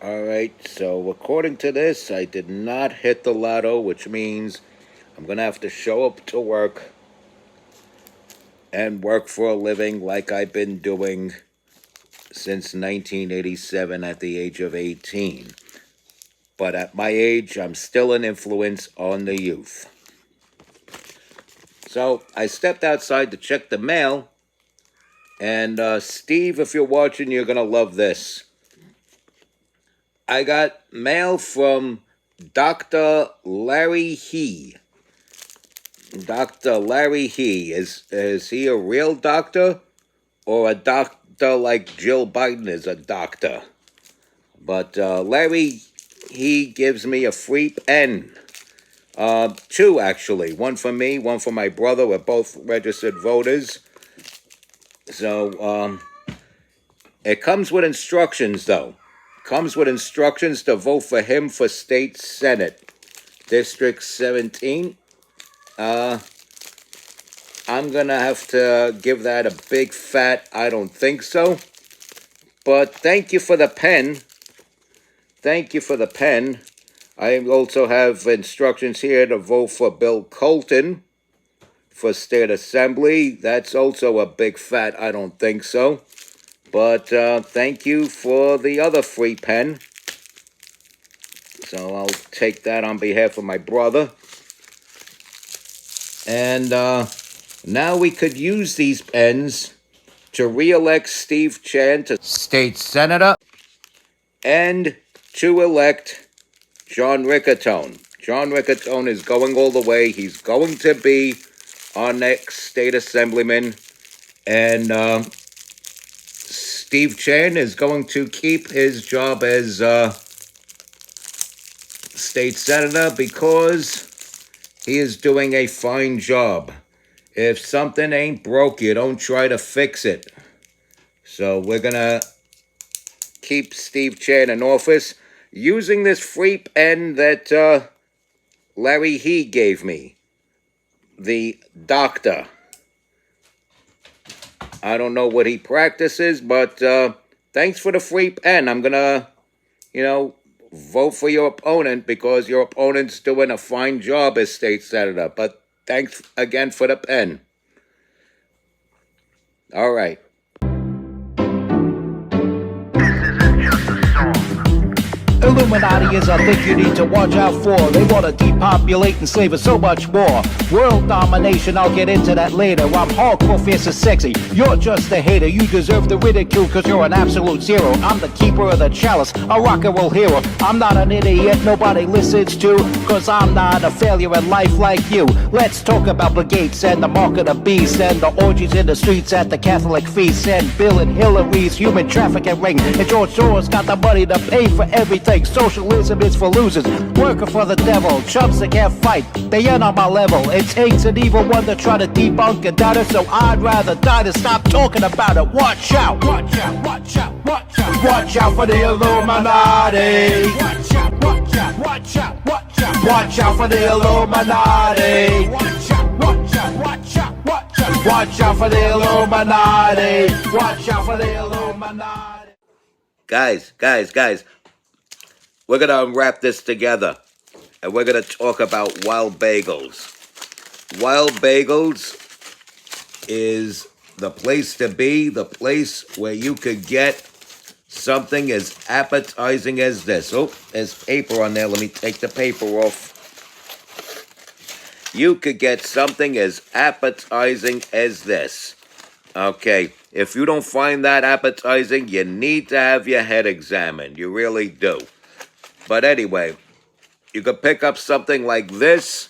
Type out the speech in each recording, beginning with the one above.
All right, so according to this, I did not hit the lotto, which means I'm going to have to show up to work and work for a living like I've been doing since 1987 at the age of 18. But at my age, I'm still an influence on the youth. So I stepped outside to check the mail, and Steve, if you're watching, you're going to love this. I got mail from Dr. Larry He. Dr. Larry He. Is he a real doctor or a doctor like Jill Biden is a doctor? But Larry He gives me a free pen. Two, actually. One for me, one for my brother. We're both registered voters. So it comes with instructions, though. Comes with instructions to vote for him for state senate, District 17. I'm gonna have to give that a big fat I don't think so. But thank you for the pen. Thank you for the pen. I also have instructions here to vote for Bill Colton for state assembly. That's also a big fat I don't think so. But thank you for the other free pen. So I'll take that on behalf of my brother. And now we could use these pens to re-elect Steve Chan to state senator and to elect John Riccartone. John Riccartone is going all the way. He's going to be our next state assemblyman. And Steve Chan is going to keep his job as state senator because he is doing a fine job. If something ain't broke, you don't try to fix it. So we're going to keep Steve Chan in office using this free pen that Larry He gave me. The doctor. I don't know what he practices, but thanks for the free pen. I'm going to, vote for your opponent because your opponent's doing a fine job as state senator. But thanks again for the pen. All right. Illuminati is a thing you need to watch out for. They want to depopulate and slave us so much more. World domination, I'll get into that later. I'm hardcore, fierce and sexy. You're just a hater. You deserve the ridicule because you're an absolute zero. I'm the keeper of the chalice, a rock and roll hero. I'm not an idiot nobody listens to because I'm not a failure in life like you. Let's talk about Bill Gates and the mark of the beast and the orgies in the streets at the Catholic feasts and Bill and Hillary's human trafficking ring. And George Soros got the money to pay for everything. Socialism is for losers, working for the devil, chumps that can't fight, they ain't on my level. It takes an evil one to try to debunk and doubt it, so I'd rather die than stop talking about it. Watch out, watch out, watch out, watch out. Watch out for the Illuminati. Watch out, watch out, watch out, watch out. Watch out for the Illuminati. Watch out, watch out, watch out, watch out. Watch out for the Illuminati. Watch out for the Illuminati. Guys. We're going to unwrap this together, and we're going to talk about Wild Bagels. Wild Bagels is the place to be, the place where you could get something as appetizing as this. Oh, there's paper on there. Let me take the paper off. You could get something as appetizing as this. Okay, if you don't find that appetizing, you need to have your head examined. You really do. But anyway, you could pick up something like this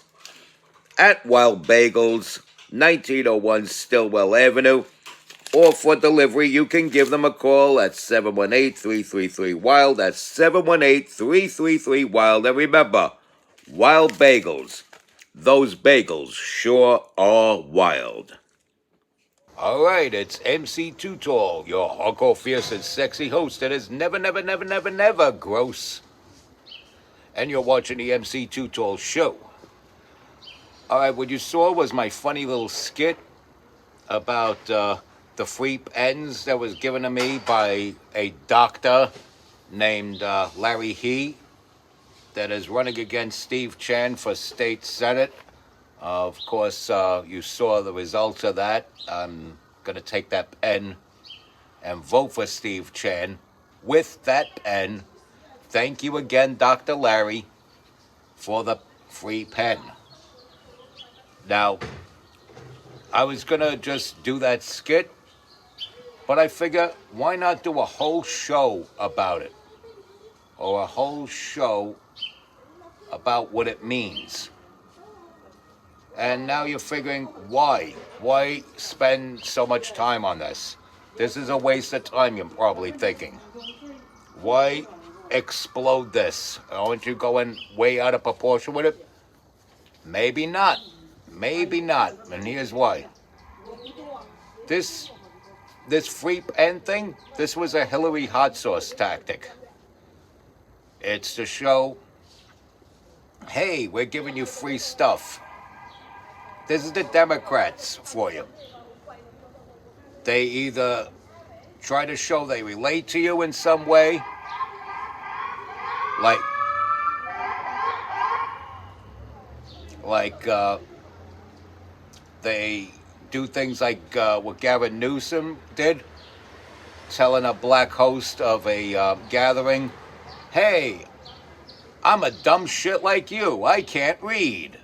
at Wild Bagels, 1901 Stillwell Avenue. Or for delivery, you can give them a call at 718-333-WILD. That's 718-333-WILD. And remember, Wild Bagels. Those bagels sure are wild. All right, it's MC Too Tall, your hardcore, fierce, and sexy host that is never gross. And you're watching the MC Too Tall show. All right, what you saw was my funny little skit about the free pens that was given to me by a doctor named Larry He that is running against Steve Chen for state senate. Of course, you saw the results of that. I'm going to take that pen and vote for Steve Chen with that pen. Thank you again, Dr. Larry, for the free pen. Now, I was going to just do that skit, but I figure, why not do a whole show about it? Or a whole show about what it means. And now you're figuring, why? Why spend so much time on this? This is a waste of time, you're probably thinking. Why explode this? Aren't you going way out of proportion with it? Maybe not. Maybe not. And here's why. This free pen thing, this was a Hillary hot sauce tactic. It's to show, hey, we're giving you free stuff. This is the Democrats for you. They either try to show they relate to you in some way, like they do things like what Gavin Newsom did, telling a black host of a gathering, hey, I'm a dumb shit like you, I can't read.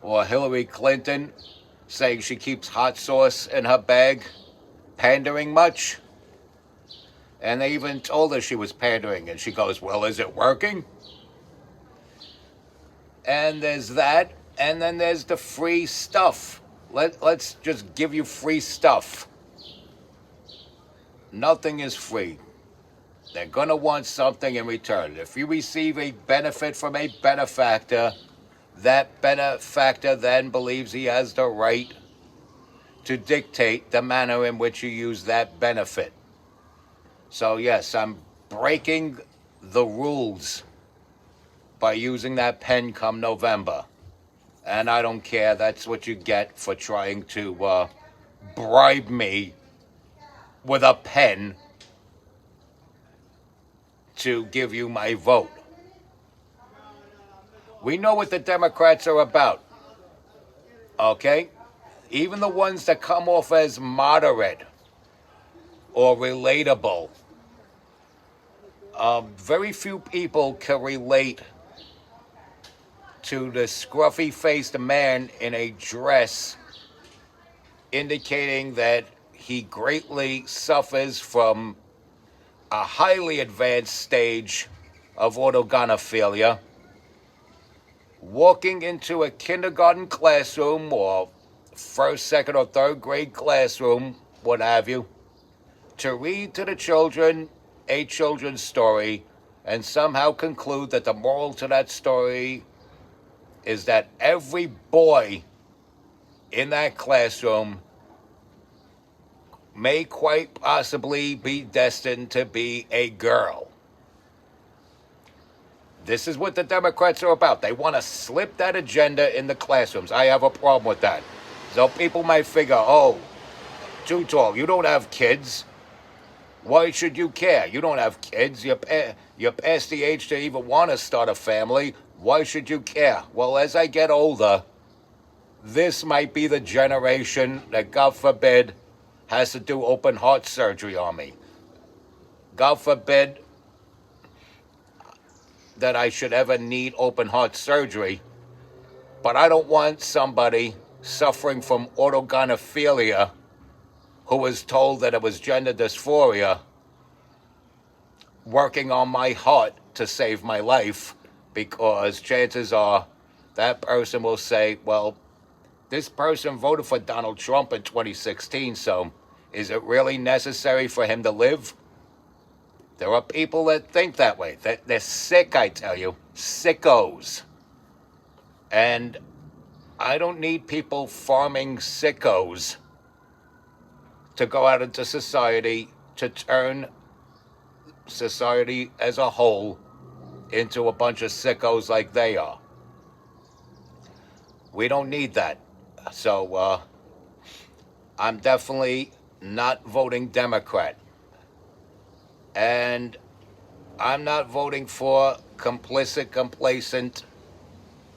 Or Hillary Clinton saying she keeps hot sauce in her bag, pandering much. And they even told her she was pandering, and she goes, well, is it working? And there's that, and then there's the free stuff. Let's just give you free stuff. Nothing is free. They're going to want something in return. If you receive a benefit from a benefactor, that benefactor then believes he has the right to dictate the manner in which you use that benefit. So yes, I'm breaking the rules by using that pen come November. And I don't care, that's what you get for trying to bribe me with a pen to give you my vote. We know what the Democrats are about, okay? Even the ones that come off as moderate or relatable. Very few people can relate to the scruffy-faced man in a dress indicating that he greatly suffers from a highly advanced stage of autogonophilia, walking into a kindergarten classroom or first, second, or third grade classroom, what have you, to read to the children a children's story and somehow conclude that the moral to that story is that every boy in that classroom may quite possibly be destined to be a girl. This is what the Democrats are about. They want to slip that agenda in the classrooms. I have a problem with that. So people might figure, oh, too tall, you don't have kids. Why should you care? You don't have kids. You're past the age to even want to start a family. Why should you care? Well, as I get older, this might be the generation that, God forbid, has to do open heart surgery on me. God forbid that I should ever need open heart surgery, but I don't want somebody suffering from autogonophilia who was told that it was gender dysphoria working on my heart to save my life, because chances are that person will say, well, this person voted for Donald Trump in 2016, so is it really necessary for him to live? There are people that think that way. They're sick, I tell you. Sickos. And I don't need people farming sickos to go out into society to turn society as a whole into a bunch of sickos like they are. We don't need that. So I'm definitely not voting Democrat. And I'm not voting for complicit, complacent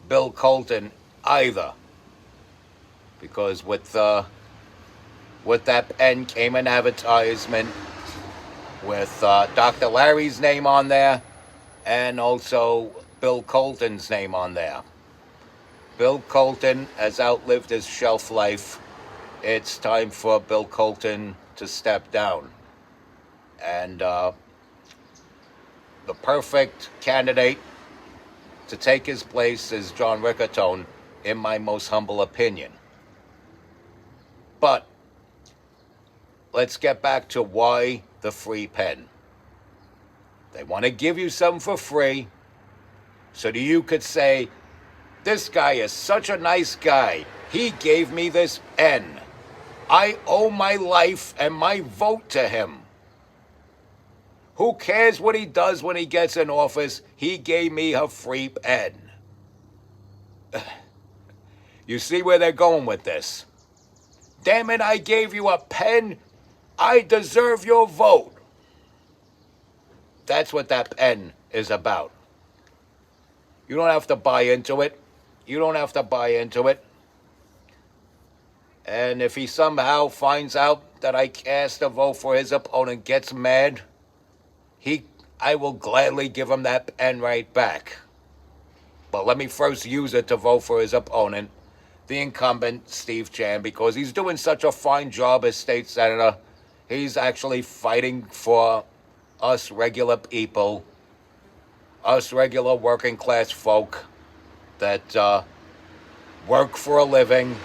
Bill Colton either, because with that pen came an advertisement with Dr. Larry's name on there and also Bill Colton's name on there. Bill Colton has outlived his shelf life. It's time for Bill Colton to step down. And the perfect candidate to take his place is John Riccartone, in my most humble opinion. But let's get back to why the free pen. They want to give you something for free so that you could say, this guy is such a nice guy. He gave me this pen. I owe my life and my vote to him. Who cares what he does when he gets in office? He gave me a free pen. You see where they're going with this? Damn it, I gave you a pen. I deserve your vote. That's what that pen is about. You don't have to buy into it. You don't have to buy into it. And if he somehow finds out that I cast a vote for his opponent, gets mad, I will gladly give him that pen right back. But let me first use it to vote for his opponent, the incumbent, Steve Chan, because he's doing such a fine job as state senator. He's actually fighting for us regular people, us regular working class folk that work for a living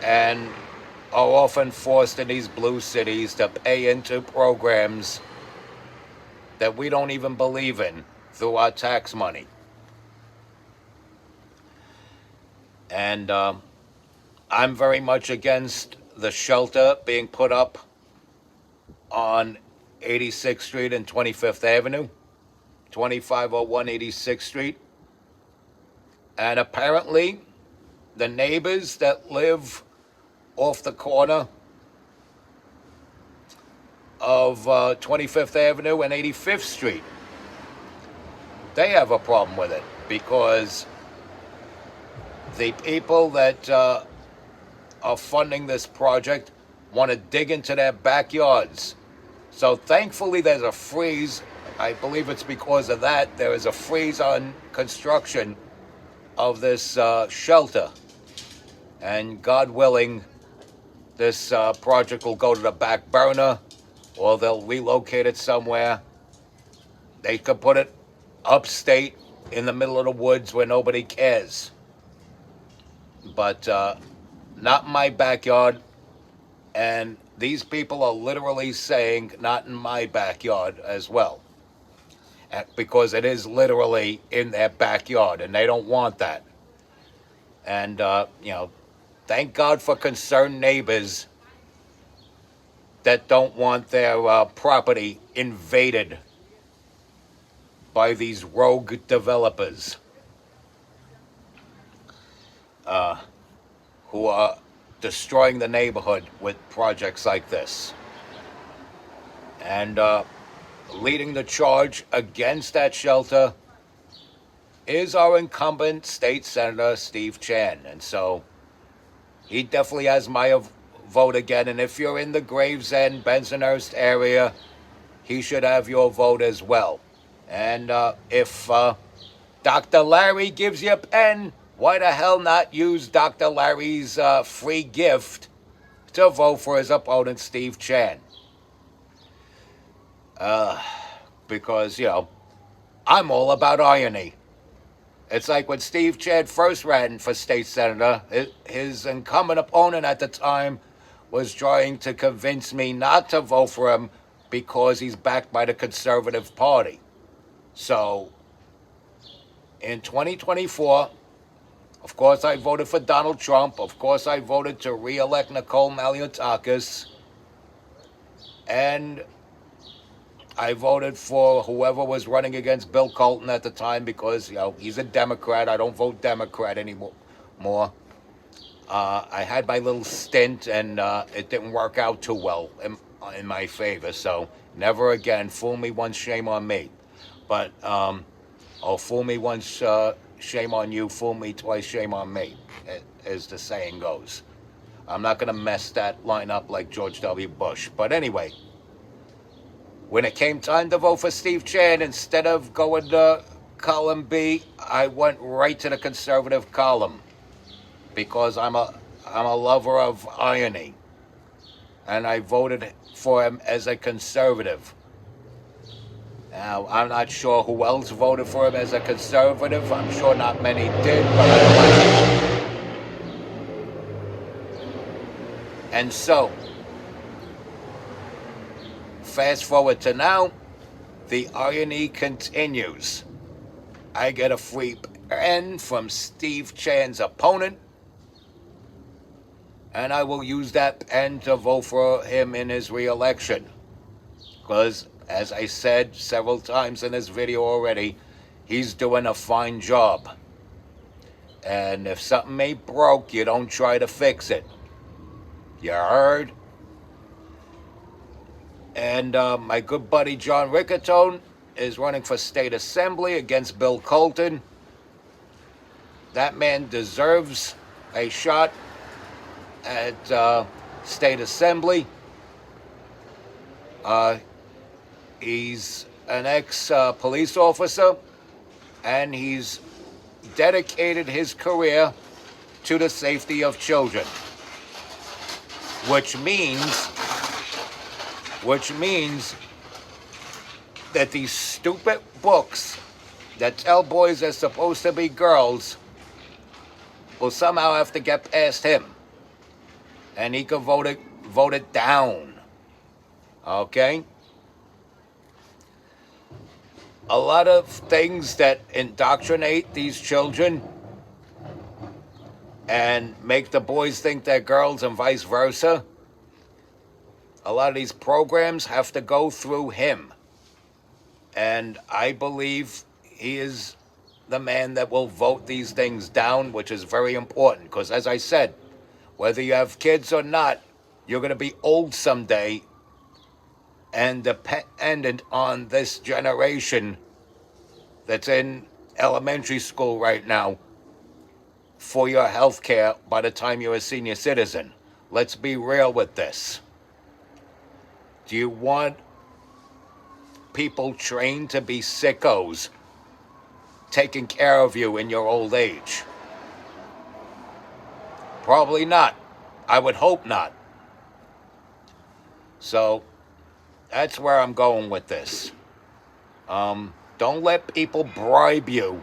and are often forced in these blue cities to pay into programs that we don't even believe in through our tax money. And I'm very much against the shelter being put up on 86th Street and 25th Avenue, 2501 86th Street. And apparently, the neighbors that live off the corner of 25th Avenue and 85th Street, they have a problem with it because the people that are funding this project want to dig into their backyards. So thankfully there's a freeze. I believe it's because of that. There is a freeze on construction of this shelter. And God willing, this project will go to the back burner, or they'll relocate it somewhere. They could put it upstate in the middle of the woods where nobody cares. But not in my backyard. And these people are literally saying, not in my backyard as well. Because it is literally in their backyard, and they don't want that. And, thank God for concerned neighbors that don't want their property invaded by these rogue developers who are destroying the neighborhood with projects like this. And leading the charge against that shelter is our incumbent state senator, Steve Chan. And so he definitely has my vote again. And if you're in the Gravesend, Bensonhurst area, he should have your vote as well. And if Dr. Larry gives you a pen, why the hell not use Dr. Larry's free gift to vote for his opponent, Steve Chan? Because, I'm all about irony. It's like when Steve Chan first ran for state senator, his incumbent opponent at the time was trying to convince me not to vote for him because he's backed by the Conservative Party. So, in 2024, of course I voted for Donald Trump. Of course I voted to re-elect Nicole Malliotakis. And I voted for whoever was running against Bill Colton at the time because, he's a Democrat. I don't vote Democrat anymore. I had my little stint and it didn't work out too well. in my favor. So never again. Fool me once, shame on me. But fool me once, shame on you. Fool me twice, shame on me, as the saying goes. I'm not gonna mess that line up like George W. Bush. But anyway, when it came time to vote for Steve Chan, instead of going to column B, I went right to the conservative column because I'm a lover of irony, and I voted for him as a conservative. Now, I'm not sure who else voted for him as a conservative. I'm sure not many did, but I like it. And so, fast forward to now, the irony continues. I get a free pen from Steve Chan's opponent, and I will use that pen to vote for him in his re-election. Because, as I said several times in this video already, he's doing a fine job. And if something ain't broke, you don't try to fix it. You heard? And my good buddy John Riccartone is running for state assembly against Bill Colton. That man deserves a shot at state assembly. He's an ex-police officer, and he's dedicated his career to the safety of children, which means that these stupid books that tell boys they're supposed to be girls will somehow have to get past him, and he can vote it down. Okay? A lot of things that indoctrinate these children and make the boys think they're girls and vice versa, a lot of these programs have to go through him. And I believe he is the man that will vote these things down, which is very important. Because as I said, whether you have kids or not, you're going to be old someday and dependent on this generation that's in elementary school right now for your health care by the time you're a senior citizen. Let's be real with this. Do you want people trained to be sickos taking care of you in your old age? Probably not. I would hope not. So that's where I'm going with this. Don't let people bribe you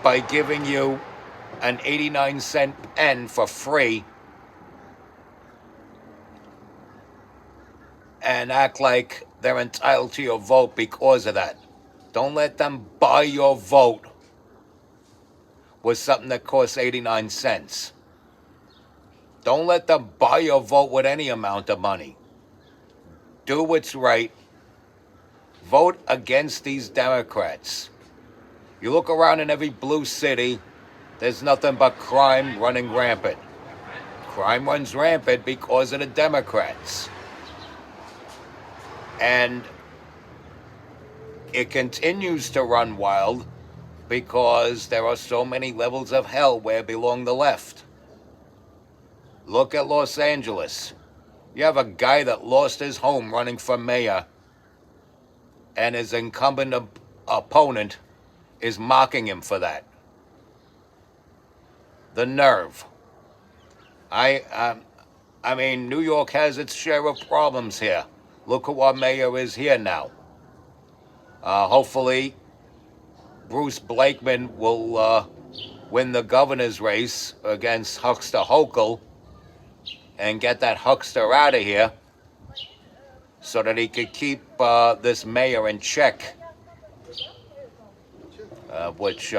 by giving you an 89-cent pen for free and act like they're entitled to your vote because of that. Don't let them buy your vote with something that costs 89 cents. Don't let them buy your vote with any amount of money. Do what's right. Vote against these Democrats. You look around in every blue city, there's nothing but crime running rampant. Crime runs rampant because of the Democrats. And it continues to run wild because there are so many levels of hell where belong the left. Look at Los Angeles. You have a guy that lost his home running for mayor, and his incumbent opponent is mocking him for that. The nerve. I mean, New York has its share of problems here. Look who our mayor is here now. Hopefully, Bruce Blakeman will win the governor's race against Huckster Hochul and get that huckster out of here so that he could keep this mayor in check, which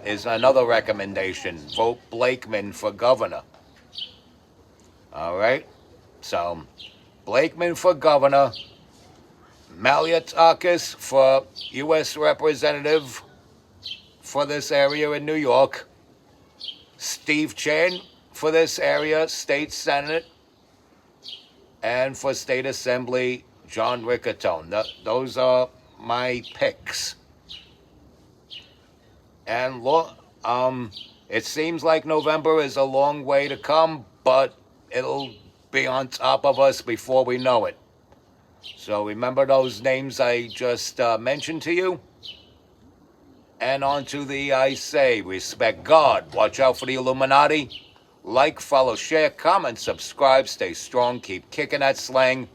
is another recommendation. Vote Blakeman for governor. All right? So, Blakeman for governor, Malliotakis for U.S. representative for this area in New York, Steve Chan for this area, state senate, And for State Assembly, John Riccatone. Those are my picks. And it seems like November is a long way to come, but it'll be on top of us before we know it. So remember those names I just mentioned to you? And on to the I say, respect God, watch out for the Illuminati. Like, follow, share, comment, subscribe, stay strong, keep kicking that slang.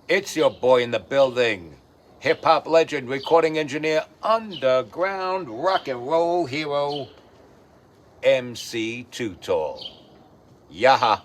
It's your boy in the building. Hip-hop legend, recording engineer, underground rock and roll hero, MC Too Tall. Yaha.